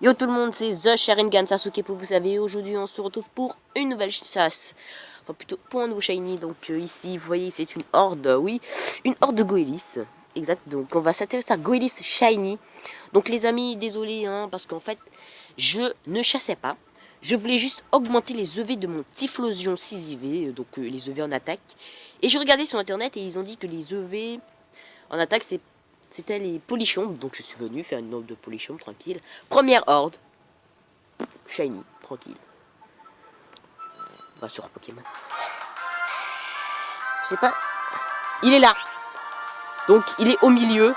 Yo tout le monde, c'est The Sharingan Sasuke pour vous savez. Aujourd'hui on se retrouve pour une nouvelle chasse. Enfin plutôt pour un nouveau shiny. Donc ici vous voyez c'est une horde, oui. Une horde de Goélis. Exact, donc on va s'intéresser à Goélis Shiny. Donc les amis, désolé hein, parce qu'en fait je ne chassais pas. Je voulais juste augmenter les EV de mon Typhlosion 6 IV, donc les EV en attaque. Et je regardais sur internet et ils ont dit que les EV en attaque c'était les polichombes, donc je suis venu faire une horde de polichombes, tranquille. Première horde, shiny, tranquille. On va sur Pokémon. Je sais pas. Il est là. Donc il est au milieu.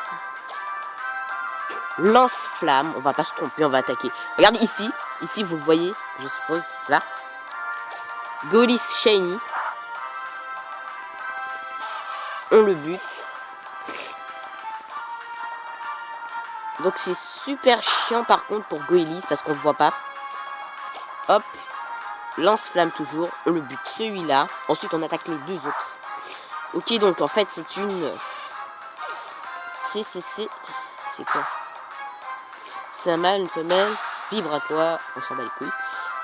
Lance-flamme, on va pas se tromper, on va attaquer. Regardez ici, ici vous le voyez, je suppose, là. Goélis shiny. On le bute. Donc c'est super chiant par contre pour Goélis parce qu'on ne voit pas. Hop. Lance-flamme toujours. On le bute celui-là. Ensuite on attaque les deux autres. Ok donc en fait c'est une... C'est quoi? C'est un mâle, une femelle. Vibratoire. On s'en bat les couilles.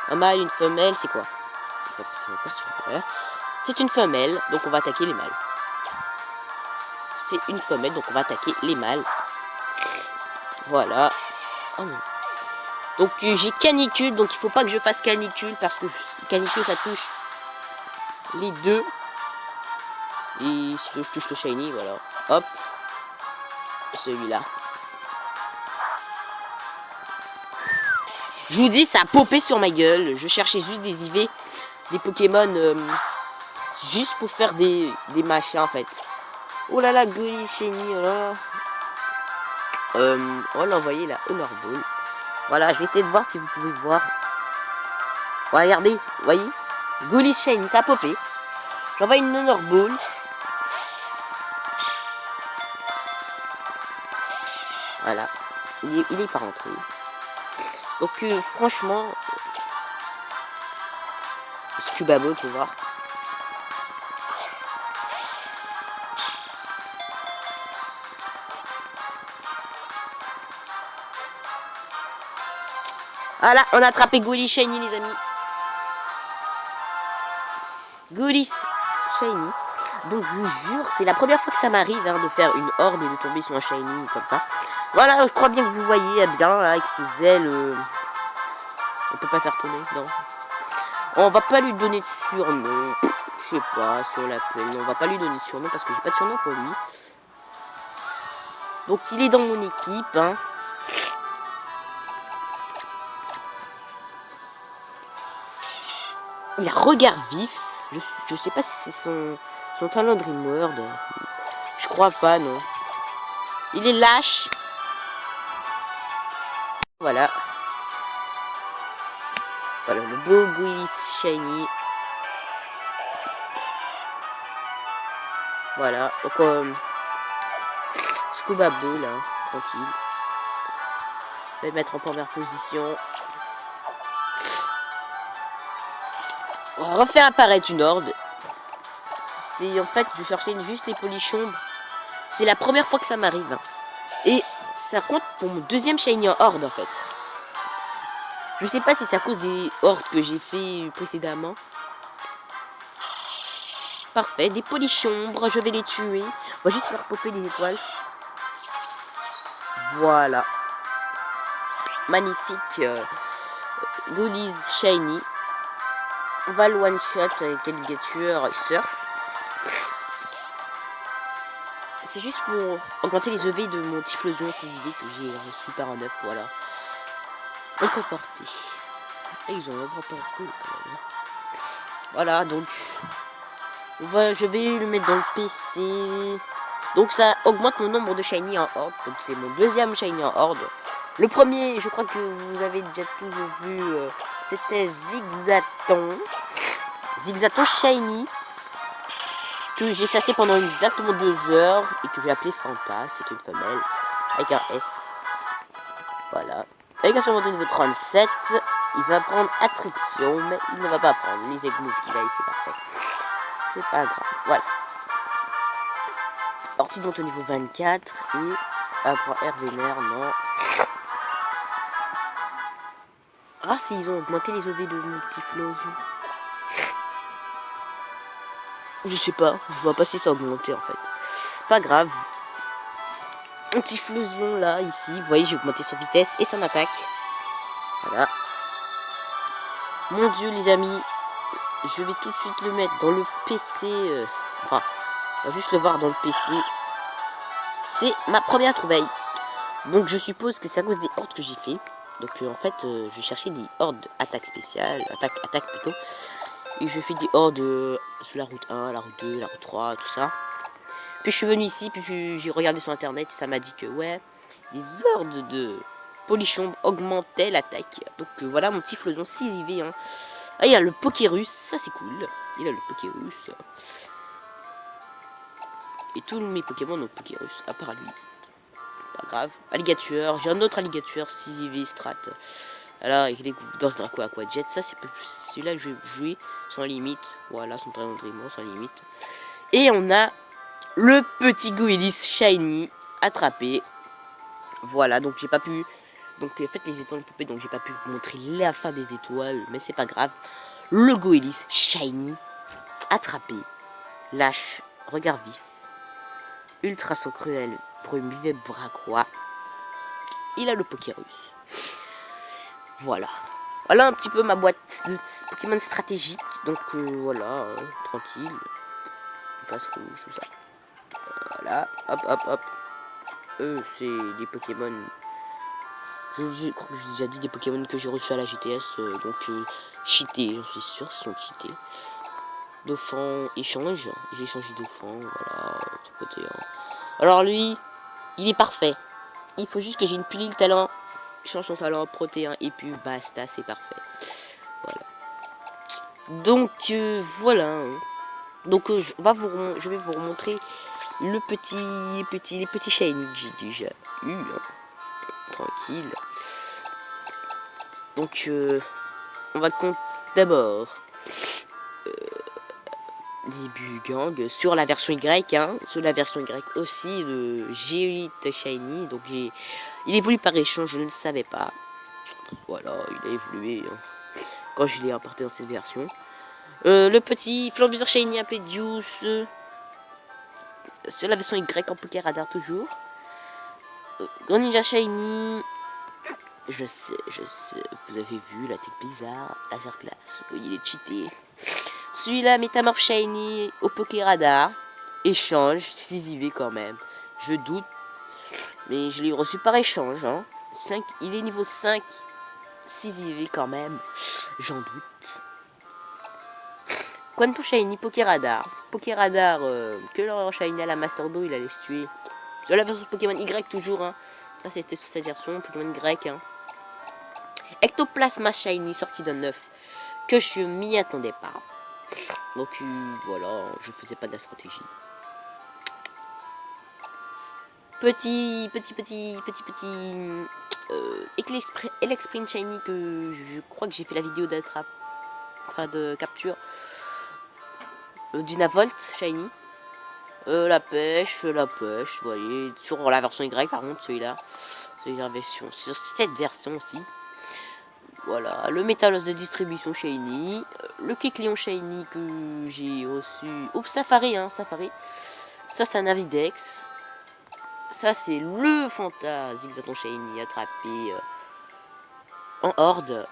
Un mâle, une femelle, c'est quoi? C'est une femelle, donc on va attaquer les mâles. C'est une femelle, donc on va attaquer les mâles. Voilà. Oh non. Donc j'ai canicule, donc il faut pas que je fasse canicule parce que canicule ça touche les deux. Et si je touche le shiny, voilà. Hop. Celui-là. Je vous dis, ça a popé sur ma gueule. Je cherchais juste des IV, des Pokémon juste pour faire des machins en fait. Oh là là, Goélis shiny, oh là. On l'a envoyé la Honor Ball. Voilà, je vais essayer de voir si vous pouvez voir. Voilà, regardez, vous voyez, Goélis shiny, ça a popé. J'envoie une Honor Ball. Voilà, il est pas rentré. Donc franchement, Scuba Ball pour voir. Voilà, on a attrapé Goélis shiny les amis. Goélis shiny. Donc je vous jure, c'est la première fois que ça m'arrive hein, de faire une horde et de tomber sur un shiny comme ça. Voilà, je crois bien que vous voyez bien là, avec ses ailes. On peut pas faire tourner, non. On va pas lui donner de surnom. Je sais pas si on l'appelle. On va pas lui donner de surnom parce que j'ai pas de surnom pour lui. Donc il est dans mon équipe. Hein. Il a regard vif. Je sais pas si c'est son talent de Rimworld. Je crois pas, non. Il est lâche. Voilà. Voilà le beau Goélis shiny. Voilà. Donc Scuba Ball, hein, tranquille. Je vais le mettre en première position. On va refaire apparaître une horde. C'est en fait, je cherchais juste les polichombes. C'est la première fois que ça m'arrive. Hein. Et ça compte pour mon deuxième shiny en horde en fait. Je sais pas si c'est à cause des hordes que j'ai fait précédemment. Parfait, des polichombres, je vais les tuer. On va juste faire popper des étoiles. Voilà. Magnifique. Goélis shiny. On va le one shot avec Alligator Surf. C'est juste pour augmenter les EV de mon Typhlosion 6 IV que j'ai reçu par un œuf, voilà. On peut porter. Et ils ont un grand porté quand même. Voilà, donc je vais le mettre dans le PC. Donc ça augmente mon nombre de shiny en horde. Donc c'est mon deuxième shiny en horde. Le premier, je crois que vous avez déjà tous vu, c'était Zigzaton. Zigzaton shiny. Que j'ai chassé pendant exactement 2 heures. Et que j'ai appelé Fanta. C'est une femelle. Avec un S. Voilà. Avec un surmonté niveau 37. Il va prendre attraction. Mais il ne va pas prendre les egg-moves qu'il a ici. C'est parfait. C'est pas grave. Voilà. Ortidonte au niveau 24. Et un point R vénère. Non. Ah, s'ils ont augmenté les EV de mon petit Flosion. Je sais pas, je vois pas si ça a augmenté en fait. Pas grave. Un petit Flosion là, ici, vous voyez, j'ai augmenté son vitesse et son attaque. Voilà. Mon dieu les amis, je vais tout de suite le mettre dans le PC. Enfin, on va juste le voir dans le PC. C'est ma première trouvaille. Donc je suppose que c'est à cause des hordes que j'ai fait. Donc en fait, je cherchais des hordes attaque spéciale, attaque plutôt. Et je fais des hordes sur la route 1, la route 2, la route 3, tout ça. Puis je suis venu ici, puis j'ai regardé sur internet, et ça m'a dit que ouais, les hordes de polichons augmentaient l'attaque. Donc voilà mon petit Floson 6 IV. Hein. Ah, il y a le Pokérus, ça c'est cool. Il a le Pokérus. Et tous mes Pokémon ont Pokérus, à part lui. Pas grave. Alligator, j'ai un autre Alligator 6 IV Strat. Voilà, il est dans ce Draco Aquajet. Ça c'est celui-là que je vais jouer sans limite. Voilà, son talent de Draymond sans limite. Et on a le petit Goélis Shiny attrapé. Voilà, donc j'ai pas pu. Donc faites les étoiles poupées, donc j'ai pas pu vous montrer la fin des étoiles, mais c'est pas grave. Le Goélis Shiny attrapé. Lâche, regard vif. Ultra son cruel, brume braquois. Il a le Pokérus. Voilà. Voilà un petit peu ma boîte de Pokémon stratégique. Donc voilà, tranquille. Passe rouge, tout ça. Voilà, hop, hop, hop. C'est des Pokémon. Je crois que j'ai déjà dit des Pokémon que j'ai reçus à la GTS. Donc cheatés, j'en suis sûr, ils sont cheatés. Dauphin échange. J'ai échangé Dauphin. Voilà, de côté. Hein. Alors lui, il est parfait. Il faut juste que j'ai une pilule talent. Change son talent protéin et puis basta, c'est parfait. Voilà. Donc voilà. Hein. Donc je vais vous remontrer les petits shiny que j'ai déjà eu. Hein. Tranquille. Donc on va compter d'abord début gang sur la version Y, hein, sur la version Y aussi de Géolite Shiny. Donc il évolue par échange, je ne le savais pas. Voilà, il a évolué hein, quand je l'ai importé dans cette version. Le petit Flambuseur Shiny appelé Deuce sur la version Y en Poké Radar toujours. Greninja Shiny. Je sais, vous avez vu la tech bizarre, laser glace, oui, il est cheaté. Celui-là, Métamorph Shiny au Poké Radar. Échange, 6 IV quand même. Je doute, mais je l'ai reçu par échange. Hein. Il est niveau 5, 6 IV quand même. J'en doute. Quantum Shiny, Poké Radar. Poké Radar, que leur Shiny à la Master Ball, il allait se tuer. Sur la version Pokémon Y toujours. Hein. Ça, c'était sur cette version, Pokémon Y. Hein. Ectoplasma Shiny, sorti d'un 9. Que je m'y attendais pas. Donc voilà, je faisais pas de la stratégie. Petit Elexprint Shiny que je crois que j'ai fait la vidéo d'attrape, enfin de capture. Dynavolt Shiny. La pêche, vous voyez, sur la version Y par contre, celui-là. Sur cette version aussi. Voilà, le Métalos de distribution Shiny, le Kecleon Shiny que j'ai reçu. Oups, Safari, hein, Safari. Ça, c'est un Navidex. Ça, c'est le Fantasy Shiny attrapé en horde.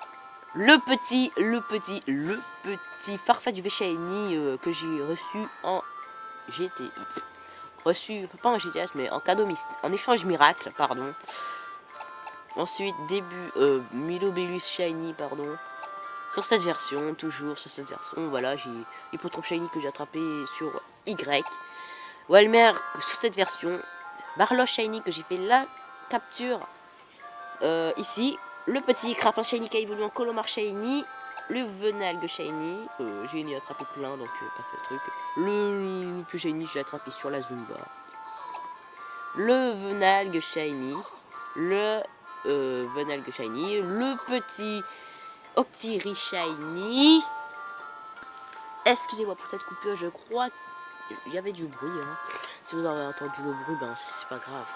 Le petit Farfetch'd V Shiny que j'ai reçu en GTI. Reçu, pas en GTS, mais en cadeau en échange miracle, pardon. Ensuite, Milobellus Shiny, pardon. Sur cette version, toujours sur cette version, voilà, j'ai Hippotron Shiny que j'ai attrapé sur Y. Walmer sur cette version. Barloche Shiny que j'ai fait la capture ici. Le petit Crapin Shiny qui a évolué en Colomar Shiny. Le Venalgue Shiny. J'ai attrapé plein, donc pas fait le truc. Le plus Shiny, j'ai attrapé sur la Zumba. Le Venalgue Shiny. Le Venalgue Shiny, le petit Octillery Shiny. Excusez-moi pour cette coupure, je crois qu'il y avait du bruit. Hein. Si vous avez entendu le bruit, ben c'est pas grave.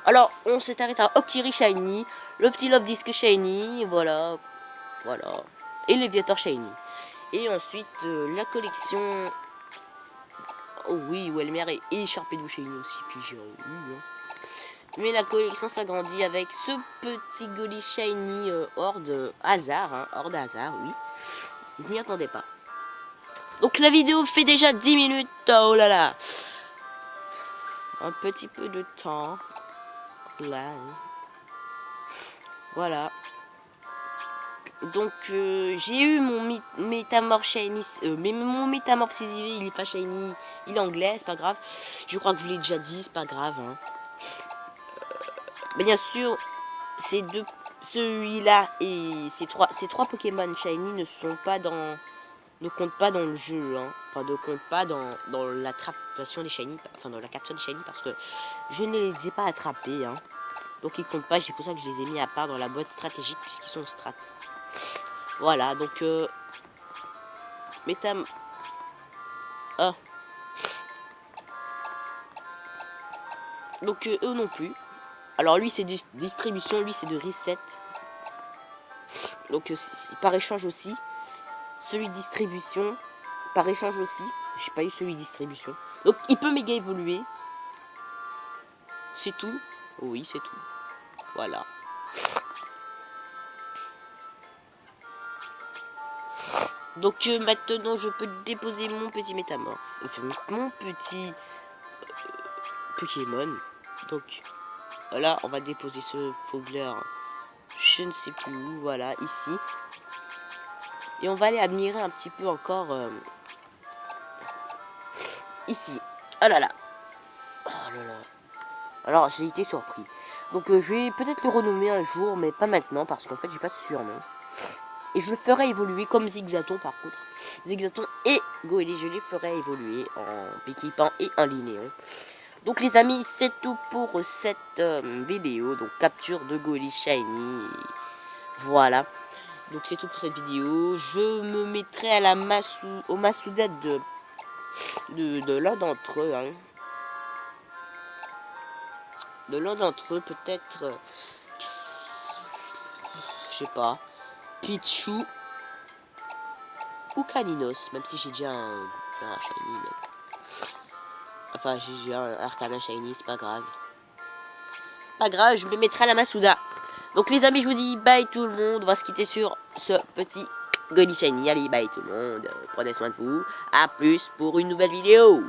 Alors, on s'est arrêté à Octillery Shiny, le petit Love Disc Shiny, voilà. Voilà. Et l'Aviator Shiny. Et ensuite, la collection... Oh oui, Welmer et Sharpedo Shiny aussi, que j'ai eu. Hein. Mais la collection s'agrandit avec ce petit Golly Shiny Horde hasard. Hein, Horde hasard, oui. Je n'y attendais pas. Donc la vidéo fait déjà 10 minutes. Oh là là. Un petit peu de temps. Là. Voilà. Donc j'ai eu mon Métamorph Shiny, mon Métamorph Sizivé, il est pas shiny, il est anglais, c'est pas grave. Je crois que je vous l'ai déjà dit, c'est pas grave. Hein. Mais bien sûr, ces deux, celui-là et ces trois Pokémon shiny ne sont pas dans, ne comptent pas dans le jeu. Hein. Enfin, ne comptent pas dans l'attrapation des shiny, enfin dans la capture des shiny parce que je ne les ai pas attrapés. Hein. Donc ils comptent pas, c'est pour ça que je les ai mis à part dans la boîte stratégique puisqu'ils sont strat. Voilà, donc ah. Donc eux non plus. Alors lui c'est distribution, lui c'est de reset. Donc par échange aussi. Celui de distribution, par échange aussi. J'ai pas eu celui de distribution. Donc il peut méga évoluer. C'est tout. Oui, c'est tout. Voilà. Donc maintenant je peux déposer mon petit métamorphe. Enfin mon petit Pokémon. Donc voilà, on va déposer ce Fogler. Je ne sais plus où, voilà, ici. Et on va aller admirer un petit peu encore ici. Oh là là. Oh là là. Alors j'ai été surpris. Donc je vais peut-être le renommer un jour, mais pas maintenant, parce qu'en fait j'ai pas de surnom. Et je le ferai évoluer comme Zigzaton par contre. Zigzaton et Goélie, je les ferai évoluer en Pikipant et en Linéon. Donc les amis, c'est tout pour cette vidéo. Donc capture de Goélie Shiny. Voilà. Donc c'est tout pour cette vidéo. Je me mettrai à la au Masouda de l'un d'entre eux. Hein. De l'un d'entre eux, peut-être... je sais pas. Pichu. Ou Caninos. Même si j'ai déjà un Shiny. Mais... enfin, j'ai déjà un Arcana Shiny, c'est pas grave. Pas grave, je me mettrai à la Masouda. Donc les amis, je vous dis bye tout le monde. On va se quitter sur ce petit Goélie Shiny. Allez, bye tout le monde. Prenez soin de vous. A plus pour une nouvelle vidéo.